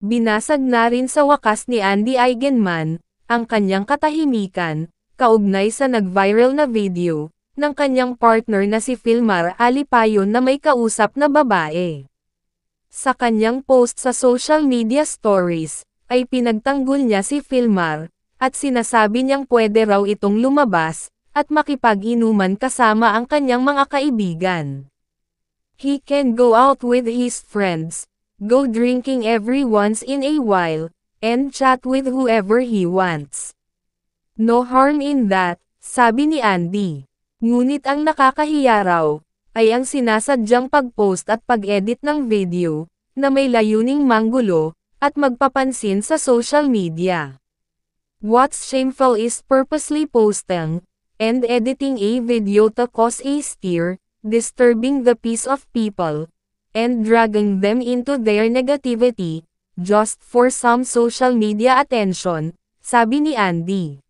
Binasag na rin sa wakas ni Andy Eigenman, ang kanyang katahimikan, kaugnay sa nag-viral na video, ng kanyang partner na si Filmar Alipayon na may kausap na babae. Sa kanyang post sa social media stories, ay pinagtanggol niya si Filmar, at sinasabi niyang pwede raw itong lumabas, at makipag-inuman kasama ang kanyang mga kaibigan. He can go out with his friends, go drinking every once in a while, and chat with whoever he wants. No harm in that, sabi ni Andy. Ngunit ang nakakahiya raw, ay ang sinasadyang pag-post at pag-edit ng video, na may layuning manggulo, at magpapansin sa social media. What's shameful is purposely posting, and editing a video to cause a stir, disturbing the peace of people, and dragging them into their negativity, just for some social media attention, sabi ni Andy.